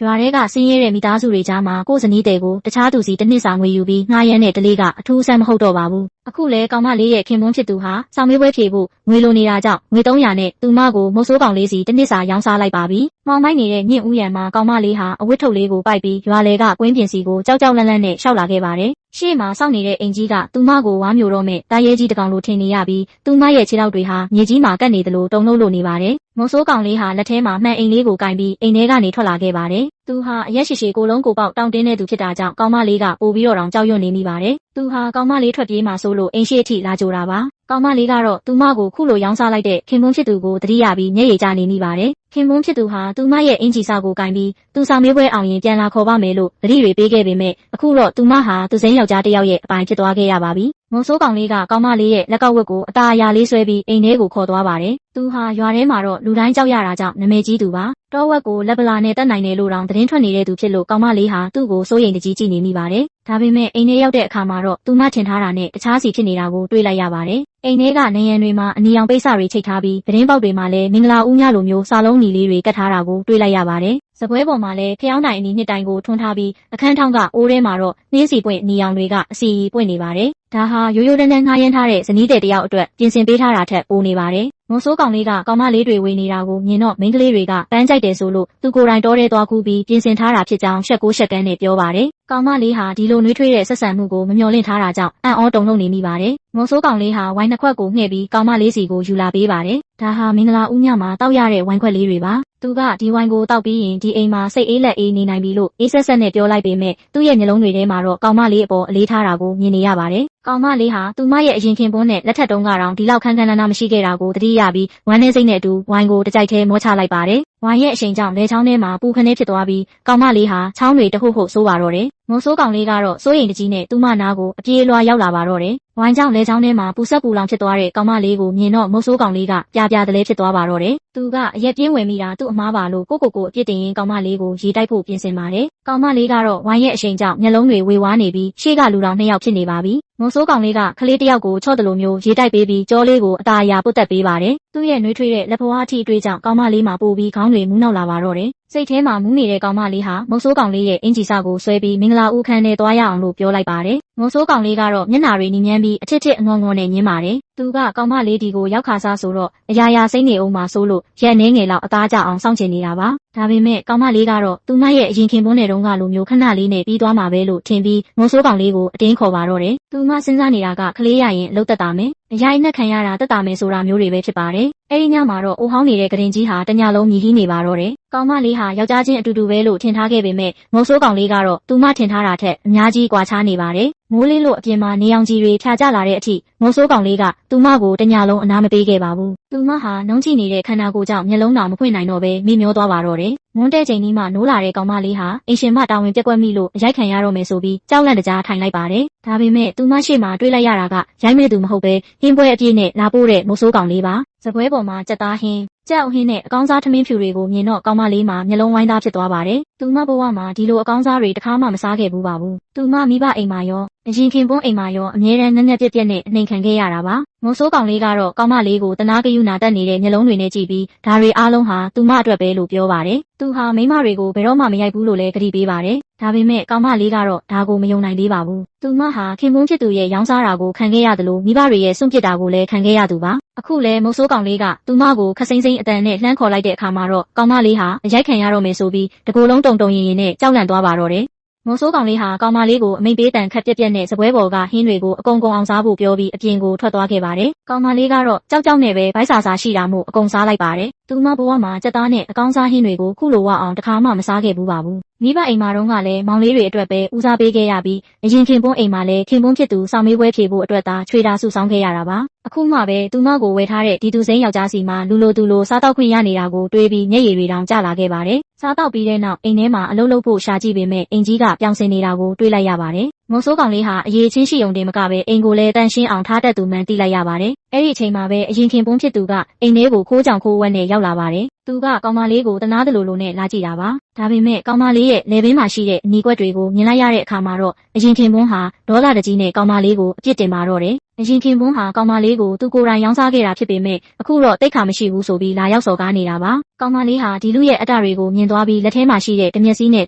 ရွာထဲကဆင်းရဲတဲ့မိသားစုတွေကြားမှာကိုယ့်ဇနီးတဲ့ကိုတခြားသူစီတစ်နှစ်စာငွေယူပြီးငှားရမ်းတဲ့တလေးကအထူးအဆန်းမဟုတ်တော့ပါဘူးအခုလဲကောင်မလေးရဲ့ခင်ပွန်းဖြစ်သူဟာစောင်မေးပွဲဖြေဖို့ငွေလိုနေတာကြောင့်ငွေ300နဲ့သူမကိုမုတ်ဆိုးကောင်လေးစီတစ်နှစ်စာရောင်းစားလိုက်ပါပြီ။မောင်မိုက်နေတဲ့ညင့်ဦးရံမှာကောင်မလေးဟာအဝတ်ထုတ်လေးကိုပိုက်ပြီးရွာလေကကွင်းပြင်စီကိုကြောက်ကြောက်လန့်လန့်နဲ့ရှောက်လာခဲ့ပါတယ်။ရှေ့မှာစောင့်နေတဲ့အိမ်ကြီးကသူမကိုဝါမျိုးတော့မဲ့တာရဲကြီးတကောင်လိုထင်နေရပြီးသူမရဲ့ခြေထောက်တွေဟာမြေကြီးမှာကပ်နေသလိုတုံလို့လို့နေပါတယ်။မုတ်ဆိုးကောင်လေးဟာလက်ထဲမှာမှန်အိမ်လေးကိုကင်ပြီးအိမ်ထဲကနေထွက်လာခဲ့ပါတယ်။သူဟာအရက်ရှိရှိကိုလုံးကိုပေါက်တောင်းတင်းတဲ့သူဖြစ်တာကြောင့်ကောင်မလေးကပိုပြီးတော့တောင်ကြောက်ရွံ့နေမိပါတယ်။သူဟာကောင်မလေးထွက်ပြေးမှဆိုလို့အိမ်ရှိအထိလာကြိုတာပါ။ကောင်မလေးကတော့သူမကိုခုလိုရောင်းစားလိုက်တဲ့ခင်ပွန်းဖြစ်သူကိုတတိယပြီးမျက်ရည်ကျနေမိပါတယ်။ခင်ပွန်းဖြစ်သူဟာသူမရဲ့အင်ဂျီစာကိုကင်ပြီးသူဆောင်မေးပွဲအောင်ရင်ပြန်လာခေါ်ပါမယ်လို့တတိတွေပေးခဲ့ပေမဲ့အခုတော့သူမဟာသူစိမ်းယောက်ျားတစ်ယောက်ရဲ့အပိုင်ဖြစ်သွားခဲ့ရပါပြီ။မုတ်ဆိုးကောင်လေးကကောင်မလေးရဲ့လက်ကောက်ဝတ်ကိုအตาအရာလေးဆွဲပြီးအိမ်ထဲကိုခေါ်သွားပါတယ်။သူဟာရွာထဲမှာတော့လူတိုင်းကြောက်ရတာကြောင့်နာမည်ကြီးသူပါ။တောဝက်ကိုလက်ပလာနဲ့တက်နိုင်တယ်လို့တောင်သတင်းထွက်နေတဲ့သူဖြစ်လို့ကောင်မလေးဟာသူ့ကိုစိုးရိမ်တကြီးကြည့်နေမိပါတယ်။ဒါပေမဲ့အိမ်ထဲရောက်တဲ့အခါမှာတော့သူမထင်ထားတာနဲ့တခြားစီဖြစ်နေတာကိုတွေ့လိုက်ရပါတယ်။အိမ်ထဲကနေရံတွေမှာအနီရောင်ပိတ်စတွေချိတ်ထားပြီးသတင်းပေါက်တွေမှာလည်းမင်္ဂလာဦးညလိုမျိုးစာလုံးညီလေးတွေကတ်ထားတာကိုတွေ့လိုက်ရပါတယ်။စပွဲပေါ်မှာလည်းဖျောင်းတိုင်အနီနှစ်တိုင်ကိုထွန်းထားပြီးအခန်းထောင်းကအိုးထဲမှာတော့နှင်းစီပွင့်နီရောင်တွေကအစီပွင့်နေပါတယ်။ဒါဟာရိုးရိုးတန်းတန်းငှားရမ်းထားတဲ့ဇနီးတဲ့တယောက်အတွက်ပြင်ဆင်ပေးထားတာထက်ပိုနေပါတယ်။မုတ်ဆိုးကောင်လေးကကောင်မလေးတွေဝေနေတာကိုမြင်တော့မိန်းကလေးတွေကပန်းကြိုက်တယ်ဆိုလို့သူကိုယ်တိုင်တောထဲသွားကူးပြီးပြင်ဆင်ထားတာဖြစ်ကြောင်းရှက်ကိုရှက်ကန်းနဲ့ပြောပါတယ်။ကောင်မလေးဟာဒီလိုနှွေးထွေးတဲ့ဆက်ဆံမှုကိုမမျှော်လင့်ထားတာကြောင့်အံ့ဩတုန်လှုပ်နေမိပါတယ်။မုတ်ဆိုးကောင်လေးဟာဝိုင်းနှစ်ခွက်ကိုငှဲ့ပြီးကောင်မလေးစီကိုယူလာပေးပါတယ်။ဒါဟာမင်္ဂလာဦးညမှာတောက်ရတဲ့ဝိုင်းခွက်လေးတွေပါ။သူကဒီဝိုင်းကိုတောက်ပြီးရင်ဒီအိမ်မှာစိတ်အေးလက်အေးနေနိုင်ပြီလို့အေးဆက်ဆက်နဲ့ပြောလိုက်ပေမဲ့သူ့ရဲ့မျက်လုံးတွေထဲမှာတော့ကောင်မလေးအပေါ်အလေးထားတာကိုမြင်နေရပါတယ်။ကောင်မလေးဟာသူမရဲ့အရင်ခင်ပွန်းနဲ့လက်ထက်တုန်းကတော့ဒီလောက်ခန်းခန်းနာနာမရှိခဲ့တာကိုသတိရပြီးဝမ်းနဲ့စိတ်နဲ့အတူဝိုင်းကိုတစ်ကြိုက်ထဲမောချလိုက်ပါတယ်။ဝိုင်းရဲ့အရှိန်ကြောင့်လေချောင်းထဲမှာပူခနဲဖြစ်သွားပြီးကောင်မလေးဟာချောင်းတွေတဟုတ်ဟုတ်ဆိုးပါတော့တယ်။မုတ်ဆိုးကောင်လေးကတော့စိုးရိမ်တကြီးနဲ့သူမနာကိုအပြေးအလွှာရောက်လာပါတော့တယ်။ဝိုင်းကြောင့်လေချောင်းထဲမှာပူဆက်ပူလောင်ဖြစ်သွားတဲ့ကောင်မလေးကိုမြင်တော့မုတ်ဆိုးကောင်လေးကပြာတလဲဖြစ်သွားပါတော့တယ်။သူကအရက်ပြင်းဝင်မိတာသူ့အမားပါလို့ကိုအပြစ်တင်ရင်ကောင်မလေးကိုရေတိုက်ဖို့ပြင်ဆင်ပါတယ်။ကောင်မလေးကတော့ဝိုင်းရဲ့အရှိန်ကြောင့်မျက်လုံးတွေဝေဝါးနေပြီးရှေ့ကလူတော်2ယောက်ဖြစ်နေပါပြီ။မုတ်ဆိုးကောင်လေးကကလေးတစ်ယောက်ကိုချော့တယ်လို့မျိုးရေတိုက်ပေးပြီးကြောလေးကိုအตาအရာပုတ်တက်ပေးပါတယ်။သူ့ရဲ့နှွေးထွေးတဲ့လက်ဖွားအထိအတွေ့ကြောင့်ကောင်မလေးမှာပိုပြီးခေါင်းတွေမူးနောက်လာပါတော့တယ်။စိတ်ထဲမှာမူးနေတဲ့ကောင်မလေးဟာမုတ်ဆိုးကောင်လေးရဲ့အင်ဂျီစာကိုဆွဲပြီးမင်္ဂလာဦးခန်းထဲသွားရအောင်လို့ပြောလိုက်ပါတယ်။မုတ်ဆိုးကောင်လေးကတော့မျက်နှာတွေနီးမြန်းပြီးအထစ်အငုံငုံနဲ့ညင်းပါတယ်။သူကကောင်မလေးဒီကိုရောက်ခါစားဆိုတော့အရာရာစိမ့်နေအောင်မှဆိုလို့ရက်နှင်းငယ်လောက်အသားကျအောင်စောင့်ချင်နေတာပါ။ဒါပေမဲ့ကောင်မလေးကတော့သူမရဲ့အရင်ခင်ပွန်းတဲ့တုန်းကလိုမျိုးခဏလေးနဲ့ပြီးသွားမှာပဲလို့ထင်ပြီးမုတ်ဆိုးကောင်လေးကိုအတင်းခေါ်ပါတော့တယ်။သူမစဉ်းစားနေတာကကလေးရရင်လှုပ်သက်တာမယ်။အရာနဲ့ခံရတာတက်တာမယ်ဆိုတာမျိုးတွေပဲဖြစ်ပါတယ်။အဲဒီညမှာတော့အိုဟောင်းနေတဲ့ကရင်ကြီးဟာတညလုံးမြည်ကြီးနေပါတော့တယ်။ကောင်မလေးဟာယောက်ျားချင်းအတူတူပဲလို့ထင်ထားခဲ့ပေမဲ့မုတ်ဆိုးကောင်လေးကတော့သူမထင်ထားတာထက်အများကြီးကွာခြားနေပါတယ်။မိုးလေးလို့အပြင်မှာနေအောင်ကြီးတွေဖြာကျလာတဲ့အထိမုတ်ဆိုးကောင်လေးကသူမကိုတညလုံးအနားမပေးခဲ့ပါဘူး။သူမဟာနှုံးကြည့်နေတဲ့ခန္ဓာကိုယ်ကြောင့်မျက်လုံးတောင်မဖွင့်နိုင်တော့ပဲမိမျောသွားပါတော့တယ်။မွန်းတဲ့ချိန်ကြီးမှနိုးလာတဲ့ကောင်မလေးဟာအိမ်ရှင်မတာဝန်ပြက်ကွက်မိလို့အရိုက်ခံရတော့မယ်ဆိုပြီးကြောက်လန့်တကြားထိုင်လိုက်ပါတယ်။ဒါပေမဲ့သူမရှိမှတွေးလိုက်ရတာကရိုက်မဲ့သူမဟုတ်ပဲဟင်းပွဲအပြည့်နဲ့လာပို့တဲ့မုတ်ဆိုးကောင်လေးပါ။စပွဲပေါ်မှာကြက်သားဟင်းကြောက်ဟင်းနဲ့အကောင်းစားထမင်းဖြူတွေကိုမြင်တော့ကောင်မလေးမှာမျက်လုံးဝိုင်းသားဖြစ်သွားပါတယ်။သူမဘဝမှာဒီလိုအကောင်းစားတွေတစ်ခါမှမစားခဲ့ဘူးပါဘူး။သူမမိဘအိမ်မှာရောအရင်ခင်ပွန်းအိမ်မှာရောအမြဲတမ်းငက်ငက်ပြက်ပြက်နဲ့အနှိမ်ခံခဲ့ရတာပါ။မုတ်ဆိုးကောင်လေးကတော့ကောင်မလေးကိုတနာကယူနာတက်နေတဲ့မျက်လုံးတွေနဲ့ကြည့်ပြီးဒါတွေအားလုံးဟာသူမအတွက်ပဲလို့ပြောပါတယ်။သူဟာမိန်းမတွေကိုဘယ်တော့မှမရိုက်ဘူးလို့လည်းကတိပေးပါတယ်။ဒါပေမဲ့ကောင်မလေးကတော့ဒါကိုမယုံနိုင်သေးပါဘူး။သူမဟာခင်ပွန်းဖြစ်သူရဲ့ရောင်းစားတာကိုခံခဲ့ရတယ်လို့မိဘတွေရဲ့စွန့်ပစ်တာကိုလည်းခံခဲ့ရသူပါ။အခုလဲမုတ်ဆိုးကောင်လေးကသူမကိုခစိမ့်စိမ့်အတန်နဲ့လှမ်းခေါ်လိုက်တဲ့အခါမှာတော့ကောင်မလေးဟာအရိုက်ခံရတော့မယ်ဆိုပြီးတကိုယ်လုံးတုံတုံရင်ရင်နဲ့ကြောက်လန့်သွားပါတော့တယ်။မုတ်ဆိုးကောင်လေးဟာကောင်မလေးကိုအမိန့်ပေးတန်ခတ်ပြက်ပြက်နဲ့စပွဲပေါ်ကဟင်းတွေကိုအကုန်အောင်စားဖို့ပြောပြီးအပြင်ကိုထွက်သွားခဲ့ပါတယ်။ကောင်မလေးကတော့ကြောက်နဲ့ပဲဗိုက်စာရှိတာမို့အကုန်စားလိုက်ပါတယ်။သူမဘဝမှာကြက်သားနဲ့အကောင်းစားဟင်းတွေကိုခုလိုဝအောင်တစ်ခါမှမစားခဲ့ဘူးပါဘူး။မိဘအိမ်မှာတော့ကလည်းမောင်လေးတွေအတွက်ပဲဦးစားပေးခဲ့ရပြီးအရင်ခင်ပွန်းအိမ်မှာလည်းခင်ပွန်းဖြစ်သူစောင့်မေးပွဲဖြေဖို့အတွက်သာချွေတာစုဆောင်းခဲ့ရတာပါ။အခုမှပဲသူမကိုဝယ်ထားတဲ့ဒီသူစိမ်းယောက်ျားစီမှာလူလိုသူလိုစားတောက်ခွင့်ရနေတာကိုတွေးပြီးမျက်ရည်တွေတောင်ကျလာခဲ့ပါတယ်။စားတောက်ပြီးတဲ့နောက်အိမ်ထဲမှာအလုပ်လုပ်ဖို့ရှာကြည့်ပေမဲ့အိမ်ကြီးကပြောင်းစင်နေတာကိုတွေးလိုက်ရပါတယ်။မုတ်ဆိုးကောင်လေးဟာအရေးချင်းရှိုံတင်မကပဲအိမ်ကိုလည်းတန်ရှင်းအောင်ထားတတ်သူမှန်သိလိုက်ရပါတယ်။အဲ့ဒီအချိန်မှာပဲအရင်ခင်ပွန်းဖြစ်သူကအိမ်ထဲကိုခိုးကြောင်ခိုးဝက်နဲ့ရောက်လာပါတယ်။သူကကောင်မလေးကိုတနာတယ်လို့နဲ့လာကြည့်တာပါ။ဒါပေမဲ့ကောင်မလေးရဲ့လေပင်မှာရှိတဲ့အနီကွက်တွေကိုမြင်လိုက်ရတဲ့အခါမှာတော့အရင်ခင်ပွန်းဟာဒေါသတကြီးနဲ့ကောင်မလေးကိုအပြစ်တင်ပါတော့တယ်။ အ ရင်ခင်ပွန်းဟာကောင်မလေးကိုသူကိုယ်တိုင်ရောင်းစားခဲ့တာဖြစ်ပေမဲ့အခုတော့တိတ်ခါမရှိဘူးဆိုပြီးလာရောက်စော်ကားနေတာပါကောင်မလေးဟာဒီလူရဲ့အတတွေကိုမြင်သွားပြီးလက်ထဲမှာရှိတဲ့တမျက်စီးနဲ့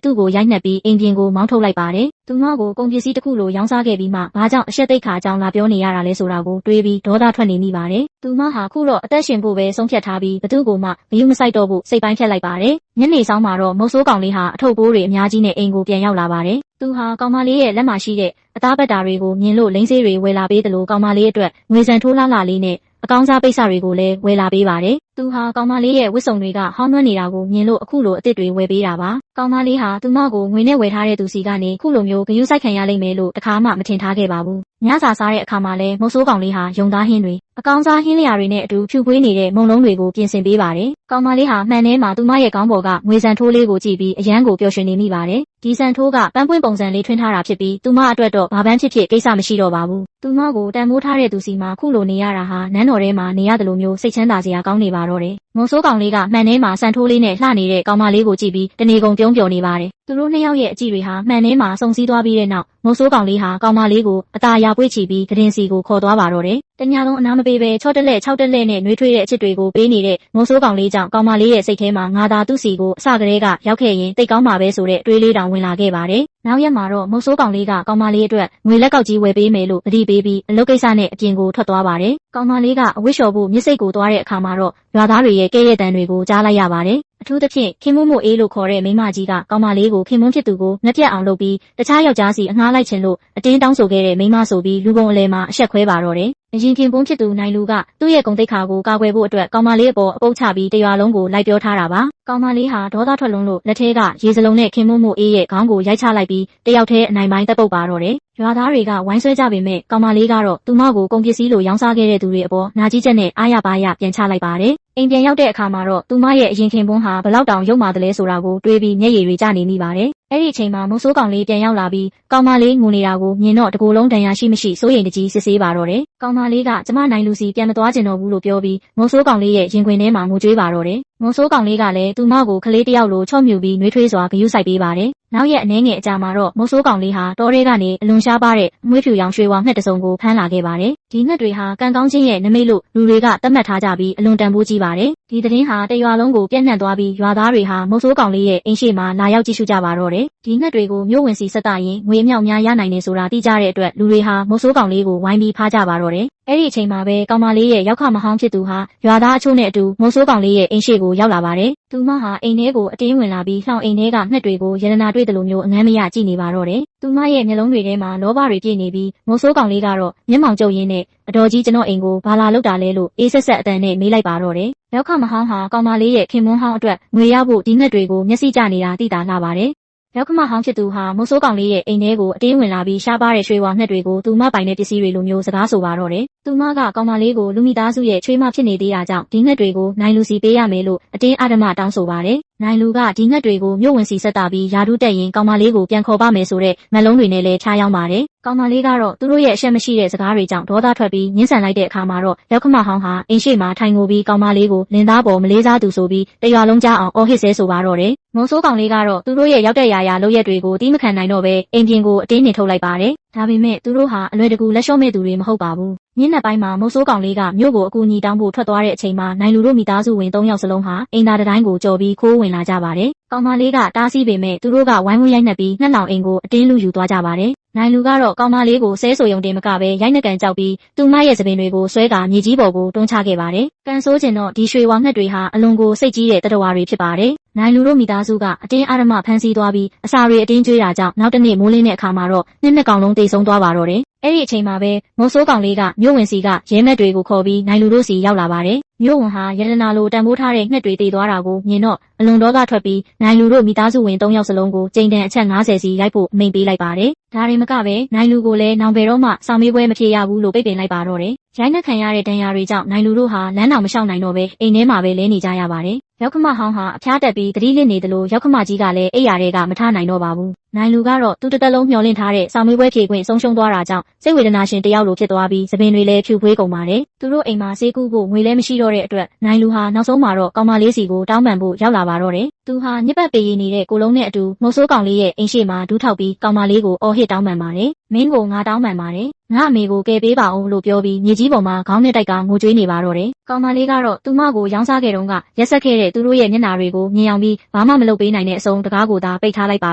သူ့ကိုရိုက်နှက်ပြီးအိမ်ပြင်ကိုမောင်းထုတ်လိုက်ပါတယ်သူမကိုကုန်ပစ္စည်းတစ်ခုလိုရောင်းစားခဲ့ပြီးမှဘာကြောင့်အရှက်သိက္ခာကြောင့်လာပြောနေရတာလဲဆိုတာကိုတွေးပြီးဒေါသထွက်နေမိပါတယ်သူမဟာခုတော့အသက်ရှင်ဖို့ပဲဆုံးဖြတ်ထားပြီးဘသူ့ကိုမှဂရုမစိုက်တော့ဘူးစိတ်ပိုင်းဖြတ်လိုက်ပါတယ်ညနေဆောင်မှာတော့မုတ်ဆိုးကောင်လေးဟာအထုပ်ပိုးတွေအများကြီးနဲ့အိမ်ကိုပြန်ရောက်လာပါတယ်သူဟာကောင်မလေးရဲ့လက်မှာရှိတဲ့အသားပတ်တာတွေကိုမြင်လို့လိမ့်စေးတွေဝယ်လာပေးတယ်လို့ကောင်မလေးအတွက်ငွေစံထိုးလှလှလေးနဲ့အကောင်းစားပိတ်စတွေကိုလည်းဝယ်လာပေးပါတယ်။သူဟာကောင်မလေးရဲ့ဝတ်စုံတွေကဟောင်းနှွမ်းနေတာကိုမြင်လို့အခုလိုအစ်စ်တွေဝယ်ပေးတာပါ။ကောင်မလေးဟာသူမကိုငွေနဲ့ဝယ်ထားတဲ့သူစီကနေခုလိုမျိုးဂရုစိုက်ခံရလိမ့်မယ်လို့တခါမှမထင်ထားခဲ့ပါဘူး။ညစာစားတဲ့အခါမှာလည်းမုတ်ဆိုးကောင်လေးဟာယုံသားဟင်းတွေအကောင်းစားဟင်းလျာတွေနဲ့အတူဖြူဖွေးနေတဲ့မုံလုံးတွေကိုပြင်ဆင်ပေးပါတယ်။ကောင်မလေးဟာမှန်ထဲမှာသူမရဲ့ခေါင်းပေါ်ကငွေစံထိုးလေးကိုကြည့်ပြီးအယမ်းကိုပျော်ရွှင်နေမိပါတယ်။ဒီစံထိုးကပန်းပွင့်ပုံစံလေးထွင်းထားတာဖြစ်ပြီးသူမအတွက်တော့ဘာပန်းဖြစ်ဖြစ်ကိစ္စမရှိတော့ပါဘူး။သူမကိုတန်မိုးထားတဲ့သူစီမှာခုလိုနေရတာဟာနန်းတော်ထဲမှာနေရတယ်လို့မျိုးစိတ်ချမ်းသာစရာကောင်းနေပါတော့တယ်။မုံဆိုးကောင်လေးကမှန်ထဲမှာစံထိုးလေးနဲ့လှနေတဲ့ကောင်မလေးကိုကြည့်ပြီးတနေကုန်ပြုံးပျော်နေပါတယ်။သူတို့နှစ်ယောက်ရဲ့အကြည့်တွေဟာမှန်ထဲမှာစုံစည်းသွားပြီးတဲ့နောက်မုံဆိုးကောင်လေးဟာကောင်မလေးကိုအသာရပွေ့ချီပြီးကရင်စီကိုခေါ်သွားပါတော့တယ်။တညလုံးအနားမပေးပဲ6တက်လက်6တက်လက်နဲ့နှွေးထွေးတဲ့အချစ်တွေကိုပေးနေတဲ့မုံဆိုးကောင်လေးကြောင့်ကောင်မလေးရဲ့စိတ်ထဲမှာငါသာသူ့စီကိုအစကတည်းကရောက်ခဲ့ရင်တိတ်ကောင်းမှာပဲဆိုတဲ့တွေးလေးတောင်ဝင်လာခဲ့ပါတယ်။နောက်ရက်မှာတော့မုံဆိုးကောင်လေးကကောင်မလေးအတွက်ငွေလက်ကောက်ကြီးဝယ်ပေးမယ်လို့ပတိပေးပြီးအလုပ်ကိစ္စနဲ့အပြင်ကိုထွက်သွားပါတယ်။ကောင်မလေးကအဝတ်လျှော်ဖို့မြစ်စိတ်ကိုသွားတဲ့အခါမှာတော့ရွာသားတွေရဲ့ကဲ့ရဲ့တန်တွေကိုကြားလိုက်ရပါတယ်။အထူးသဖြင့်ခင်မွန်းမို့အေးလို့ခေါ်တဲ့မိန်းမကြီးကကောင်မလေးကိုခင်မွန်းဖြစ်သူကိုငှက်ပြတ်အောင်လုပ်ပြီးတခြားယောက်ျားစီအငှားလိုက်ချင်လို့အတင်းတောင်းဆိုခဲ့တဲ့မိန်းမဆိုပြီးလူပုံအလဲမှာအဆက်ခွဲပါတော့တယ်။အရင်ခင်ပွန်းဖြစ်သူနိုင်လူကသူ့ရဲ့ဂုဏ်သိက္ခာကိုကာကွယ်ဖို့အတွက်ကောင်မလေးအပေါ်အပုတ်ချပြီးတရွာလုံးကိုလိုက်ပြောထားတာပါ။ကောင်မလေးဟာဒေါသထွက်လွန်းလို့လက်ထဲကရေစလုံးနဲ့ခင်မွန်းမို့အေးရဲ့ခေါင်းကိုရိုက်ချလိုက်ပြီးတယောက်တည်းအနိုင်ပိုင်းတက်ပုတ်ပါတော့တယ်။ရွာသားတွေကဝိုင်းဆွဲကြပေမဲ့ကောင်မလေးကတော့သူမကိုကုန်ပစ္စည်းလိုရောင်းစားခဲ့တဲ့သူတွေအပေါ်နာကြီးချက်နဲ့အားရပါးရပြန်ချလိုက်ပါတယ်။အိမ်ပြန်ရောက်တဲ့အခါမှာတော့သူမရဲ့အရင်ခင်ပွန်းဟာဘလောက်တောင်ရုပ်မာတယ်လဲဆိုတာကိုတွေးပြီးမျက်ရည်တွေကျနေမိပါတယ်။အဲ့ဒီအချိန်မှာမုတ်ဆိုးကောင်လေးပြန်ရောက်လာပြီးကောင်မလေးငိုနေတာကိုမြင်တော့တကူလုံးဒဏ်ရာရှိမရှိစိုးရိမ်တကြီးစစ်ဆေးပါတော့တယ်။ကောင်မလေးကကျမနိုင်လူစီပြန်မသွားကျင်တော့ဘူးလို့ပြောပြီးမုတ်ဆိုးကောင်လေးရဲ့ရင်ခွင်ထဲမှာငိုကြွေးပါတော့တယ်။မုတ်ဆိုးကောင်လေးကလည်းသူမကိုကလေးတယောက်လိုချော့မြူပြီးနှွေးထွေးစွာဂရုစိုက်ပေးပါတယ်။နောက်ရက်အနည်းငယ်အကြာမှာတော့မုတ်ဆိုးကောင်လေးဟာတောထဲကနေအလွန်ရှားပါတဲ့အမွှေးဖြူရောင်ရွှေဝါငှက်တစုံကိုဖမ်းလာခဲ့ပါတယ်။ဒီငှက်တွေဟာကံကောင်းခြင်းရဲ့နမိတ်လို့လူတွေကသတ်မှတ်ထားကြပြီးအလွန်တန်ဖိုးကြီးပါတယ်။ဒီသတင်းဟာတရွာလုံးကိုပြန့်နှံ့သွားပြီးရွာသားတွေဟာမုတ်ဆိုးကောင်လေးရဲ့အိမ်ရှိမှာလာရောက်ကြည့်ရှုကြပါတော့တယ်။ဒီငှက်တွေကိုမြို့ဝင်စီဆက်တာရင်ငွေအမြောက်များရနိုင်တယ်ဆိုတာသိကြတဲ့အတွက်လူတွေဟာမုတ်ဆိုးကောင်လေးကိုဝိုင်းပြီးဖားကြပါတော့တယ်။အဲ့ဒီအချိန်မှာပဲကောင်မလေးရဲ့ရောက်ခမဟောင်းဖြစ်သူဟာရွာသားအချို့နဲ့အတူမုတ်ဆိုးကောင်လေးရဲ့အိမ်ရှိကိုရောက်လာပါတယ်။သူမဟာအိမ်ထဲကိုအတင်းဝင်လာပြီးလှောင်အိမ်ထဲကငှက်တွေကိုရတနာတွေ့တယ်လို့မျိုးအငမ်းမရကြည့်နေပါတော့တယ်။သူမရဲ့မျက်လုံးတွေထဲမှာလောဘတွေပြည့်နေပြီးမုတ်ဆိုးကောင်လေးကတော့မျက်မှောင်ကျုပ်ရင်းနဲ့အတော်ကြီးကျွန်တော်အိမ်ကိုဘာလာလုပ်တာလဲလို့အေးဆက်ဆက်အတန်နဲ့မေးလိုက်ပါတော့တယ်။ရောက်ခမဟောင်းဟာကောင်မလေးရဲ့ခင်မွန်းဟောင်းအတွက်ငွေရဖို့ဒီငှက်တွေကိုမျက်စိကျနေတာသိတာလှပါတယ်။ရောက်ခမဟောင်းဖြစ်သူဟာမုတ်ဆိုးကောင်လေးရဲ့အိမ်ထဲကိုအတင်းဝင်လာပြီးရှားပါတဲ့ရွှေဝါငှက်တွေကိုသူမပိုင်တဲ့ပစ္စည်းတွေလိုမျိုးစကားဆိုပါတော့တယ်။သူမကကောင်မလေးကိုလူမိသားစုရဲ့ချွေးမဖြစ်နေသေးတာကြောင့်ဒီငှက်တွေကိုနိုင်လူစီပေးရမယ်လို့အတင်းအဓမ္မတောင်းဆိုပါတယ်။နိုင်လူကဒီငှက်တွေကိုမြို့ဝင်စီဆက်တာပြီးယာဒူးတက်ရင်ကောင်မလေးကိုပြန်ခေါ်ပါမယ်ဆိုတဲ့မလုံးတွေနဲ့လည်းချားရောက်ပါတယ်။ကောင်မလေးကတော့သူတို့ရဲ့အရှက်မရှိတဲ့စကားတွေကြောင့်ဒေါသထွက်ပြီးညှင်းဆန်လိုက်တဲ့အခါမှာတော့ရောက်ခမဟောင်းဟာအိမ်ရှိမှာထိုင်ငိုပြီးကောင်မလေးကိုလင်သားပေါ်မလေးစားသူဆိုပြီးတရွာလုံးကြားအောင်အော်ဟစ်ဆဲဆိုပါတော့တယ်။မုံဆိုးကောင်လေးကတော့သူတို့ရဲ့ရောက်တဲ့ရာလုပ်ရက်တွေကိုတီးမခံနိုင်တော့ပဲအိမ်ပြင်ကိုအတင်းနှင်ထုတ်လိုက်ပါတယ်။ဒါပေမဲ့သူတို့ဟာအလွယ်တကူလက်လျှော့မဲ့သူတွေမဟုတ်ပါဘူး။ညနေပိုင်းမှာမုတ်ဆိုးကောင်လေးကမြို့ကိုအကူအညီတောင်းဖို့ထွက်သွားတဲ့အချိန်မှာနိုင်လူတို့မိသားစုဝင်3ယောက်စလုံးဟာအိမ်သားတိုင်းကိုကြော်ပြီးခိုးဝင်လာကြပါတယ်။ကောင်မလေးကတားဆီးပေမဲ့သူတို့ကဝိုင်းဝန်းရိုက်နှက်ပြီးနှက်လောင်အိမ်ကိုအတင်းလူယူသွားကြပါတယ်။နိုင်လူကတော့ကောင်မလေးကိုဆဲဆိုရုံတင်မကပဲရိုက်နှက်ကန်ကြောက်ပြီးသူမရဲ့သပင်တွေကိုဆွဲကာမြေကြီးပေါ်ကိုတွန်းချခဲ့ပါတယ်။ကန်ဆိုးကျင်တော့ဒီရွှေဝါငှက်တွေဟာအလွန်ကိုစိတ်ကြီးတဲ့တတဝါတွေဖြစ်ပါတယ်။နိုင်လူတို့မိသားစုကအတင်းအဓမ္မဖမ်းဆီးသွားပြီးအစာတွေအတင်းကျွေးတာကြောင့်နောက်တစ်နေ့မိုးလင်းတဲ့အခါမှာတော့နှစ်ကောင်လုံးတိတ်ဆုံးသွားပါတော့တယ်။အဲ့ဒီအချိန်မှာပဲမုတ်ဆိုးကောင်လေးကမြို့ဝင်စီကရဲမက်တွေကိုခေါ်ပြီးနိုင်လူတို့စီရောက်လာပါတယ်။မြို့ဝင်ဟာရတနာလိုတန်ဖိုးထားတဲ့ငှက်တွေတည်သွားတာကိုမြင်တော့အလွန်ဒေါသထွက်ပြီးနိုင်လူတို့မိသားစုဝင်3ယောက်စလုံးကိုကြိမ်တန်အချက်50စီရိုက်ဖို့အမိန့်ပေးလိုက်ပါတယ်။ဒါရင်မကပဲနိုင်လူကိုလည်းနောင်ဘယ်တော့မှစောင့်မေးပွဲမဖြေရဘူးလို့ပိတ်ပင်လိုက်ပါတော့တယ်။ရိုက်နှက်ခံရတဲ့ဒဏ်ရာတွေကြောင့်နိုင်လူတို့ဟာလမ်းတောင်မလျှောက်နိုင်တော့ပဲအိမ်ထဲမှာပဲလဲနေကြရပါတယ်။ရောက်ခမဟောင်းဟာအဖျားတက်ပြီးသတိလစ်နေတယ်လို့ရောက်ခမကြီးကလည်းအိပ်ရာတွေကမထနိုင်တော့ပါဘူး။နိုင်လူကတော့သူ့တစ်သက်လုံးမျှော်လင့်ထားတဲ့စောင့်မေးပွဲဖြေခွင့်ဆုံးရှုံးသွားတာကြောင့်စိတ်ဝေဒနာရှင်တယောက်လိုဖြစ်သွားပြီးသပင်တွေလည်းဖြူဖွေးကုန်ပါတယ်။သူတို့အိမ်မှာဆေးကုဖို့ငွေလည်းမရှိတော့တဲ့အတွက်နိုင်လူဟာနောက်ဆုံးမှာတော့ကောင်မလေးစီကိုတောင်းပန်ဖို့ရောက်လာပါတော့တယ်။သူဟာညစ်ပတ်ပေရည်နေတဲ့ကိုလုံးနဲ့အတူမုတ်ဆိုးကောင်လေးရဲ့အိမ်ရှိမှာဒူးထောက်ပြီးကောင်မလေးကိုအော်ဟစ်တောင်းပန်ပါတယ်။ မင်းကိုငါတောင်းပန်ပါတယ်ငါအမေကိုကယ်ပေးပါအောင်လို့ပြောပြီးမြေကြီးပေါ်မှာခေါင်းနဲ့တိုက်ကငိုကြွေးနေပါတော့တယ်ကောင်မလေးကတော့သူမကိုရောင်းစားခဲ့တုန်းကရက်ဆက်ခဲ့တဲ့သူတို့ရဲ့မျက်နှာတွေကိုမြင်အောင်ပြီးဘာမှမလုပ်ပေးနိုင်တဲ့အစုံတကားကိုသာပိတ်ထားလိုက်ပါ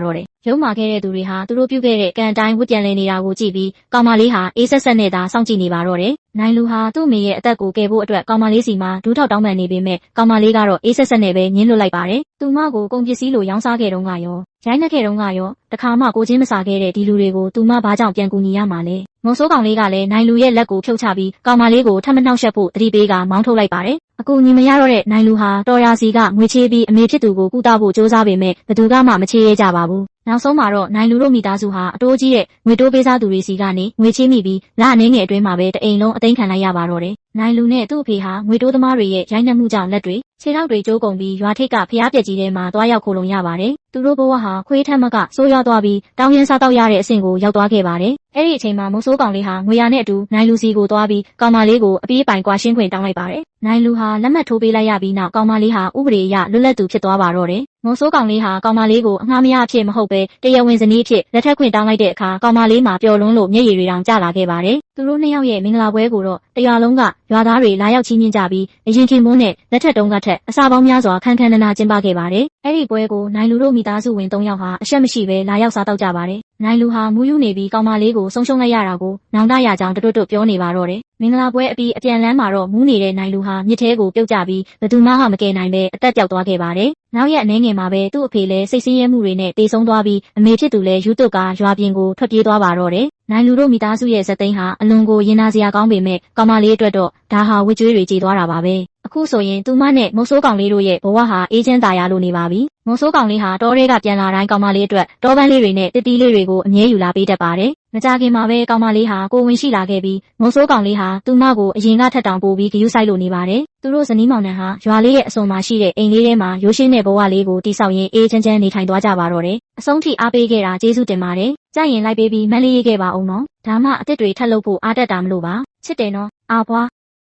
တော့တယ်ရုံးမာခဲ့တဲ့သူတွေဟာသူတို့ပြုခဲ့တဲ့ကံတိုင်းဝတ်ပြန်လည်နေတာကိုကြည့်ပြီးကောင်မလေးဟာအေးဆက်ဆက်နဲ့သာစောင့်ကြည့်နေပါတော့တယ်နိုင်လူဟာသူ့မိရဲ့အသက်ကိုကယ်ဖို့အတွက်ကောင်မလေးစီမှာဒူးထောက်တောင်းပန်နေပေမဲ့ကောင်မလေးကတော့အေးဆက်ဆက်နဲ့ပဲညှင်းလွတ်လိုက်ပါတယ်သူမကိုကုန်ပစ္စည်းလိုရောင်းစားခဲ့တုန်းကရောရိုင်းနှက်ခဲ့တုန်းကရောတခါမှကိုချင်းမစားခဲ့တဲ့ဒီလူတွေကိုသူမဘာကြောင့်ပြန်ကူညီရမှာလဲငုံဆိုးကောင်လေးကလည်းနိုင်လူရဲ့လက်ကိုဖြုတ်ချပြီးကောင်မလေးကိုထပ်မနှောက်ယှက်ဖို့တတိပေးကမောင်းထုတ်လိုက်ပါတယ်အကူညီမရတော့တဲ့နိုင်လူဟာတော်ရာစီကငွေချေးပြီးအမေဖြစ်သူကိုကုသဖို့ကြိုးစားပေမဲ့ဘသူကမှမချေးရကြပါဘူးနောက်ဆုံးမှာတော့နိုင်လူတို့မိသားစုဟာအတိုးကြီးတဲ့ငွေတိုးပေးစားသူတွေစီကနေငွေချေးမိပြီးလအနည်းငယ်အတွင်းမှာပဲတအိမ်လုံးအသိမ်းခံလိုက်ရပါတော့တယ်နိုင်လူနဲ့သူ့အဖေဟာငွေတိုးသမားတွေရဲ့ရိုင်းနှက်မှုကြောင့်လက်တွေခြေထောက်တွေကျိုးကုန်ပြီးရွာထိပ်ကဖျားပြက်ကြီးထဲမှာတွားရောက်ခိုလုံရပါတယ်သူတို့ဘဝဟာခွေးထက်မကဆိုးရွားသွားပြီးတောင်းရင်းစားတော့ရတဲ့အဆင့်ကိုရောက်သွားခဲ့ပါတယ်အဲ့ဒီအချိန်မှာမုံဆိုးကောင်လေးဟာငွေရနဲ့အတူနိုင်လူစီကိုသွားပြီးကောင်မလေးကိုအပြေးပိုင်ကွာရှင်းခွင့်တောင်းလိုက်ပါတယ်နိုင်လူဟာလက်မှတ်ထိုးပေးလိုက်ရပြီးနောက်ကောင်မလေးဟာဥပဒေအရလွတ်လပ်သူဖြစ်သွားပါတော့တယ်မုံဆိုးကောင်လေးဟာကောင်မလေးကိုအငှားမရအဖြစ်မဟုတ်ပဲတရားဝင်ဇနီးအဖြစ်လက်ထပ်ခွင့်တောင်းလိုက်တဲ့အခါကောင်မလေးမှာပျော်လွန်းလို့မျက်ရည်တွေတောင်ကျလာခဲ့ပါတယ်သူတို့နှစ်ယောက်ရဲ့မင်္ဂလာပွဲကိုတော့တရွာလုံးကရွာသားတွေလာရောက်ချီးမြှင့်ကြပြီးအရင်ခင်မွန်းနဲ့လက်ထက်တုံးကထက်အစာပေါင်းများစွာခန်းခန်းနာနာကျင်းပခဲ့ပါတယ်အဲ့ဒီပွဲကိုနိုင်လူတို့မိသားစုဝင်3ယောက်ဟာအရှက်မရှိပဲလာရောက်စားတော့ကြပါတယ်နိုင်လူဟာမူးယူနေပြီးကောင်မလေးကိုဆုံးရှုံးလိုက်ရတာကိုနောင်တရကြောင်တွတ်ပြောနေပါတော့တယ်မင်္ဂလာပွဲအပြီးအပြန်လန်းမှာတော့မူးနေတဲ့နိုင်လူဟာမြစ်ထဲကိုပြုတ်ကျပြီးဘသူမှမကယ်နိုင်ပဲအသက်ပျောက်သွားခဲ့ပါတယ်နောက်ရက်အနည်းငယ်မှာပဲသူ့အဖေလည်းစိတ်ဆင်းရဲမှုတွေနဲ့တေဆုံးသွားပြီးအမေဖြစ်သူလည်းယူတုတ်ကရွာပြင်ကိုထွက်ပြေးသွားပါတော့တယ်နိုင်လူတို့မိသားစုရဲ့ဇက်သိန်းဟာအလွန်ကိုရင်နာစရာကောင်းပေမဲ့ကောင်မလေးအတွက်တော့ဒါဟာဝစ်ကြွေးတွေကြေသွားတာပါပဲအခုဆိုရင်သူမနဲ့မုံဆိုးကောင်လေးတို့ရဲ့ဘဝဟာအေးချမ်းသာရလို့နေပါပြီမုံဆိုးကောင်လေးဟာတောထဲကပြန်လာတိုင်းကောင်မလေးအတွက်တောပန်းလေးတွေနဲ့တစ်တီးလေးတွေကိုအမြဲယူလာပေးတတ်ပါတယ်မကြခင်မှာပဲကောင်မလေးဟာကိုဝင်ရှိလာခဲ့ပြီးမုံဆိုးကောင်လေးဟာသူမကိုအရင်ကထက်တောင်ပိုပြီးဂရုစိုက်လို့နေပါတယ်သူတို့ဇနီးမောင်နှံဟာရွာလေးရဲ့အစွန်မှာရှိတဲ့အိမ်လေးထဲမှာရိုးရှင်းတဲ့ဘဝလေးကိုတည်ဆောက်ရင်းအေးချမ်းချမ်းနေထိုင်သွားကြပါတော့တယ်အဆုံးထိအားပေးခဲ့တာကျေးဇူးတင်ပါတယ်ကြရင်လိုက်ပေးပြီးမန်းလေးရေးခဲ့ပါအောင်နော်ဒါမှအစ်စ်တွေထပ်လုပ်ဖို့အားတက်တာမလို့ပါချစ်တယ်နော်အာဘွား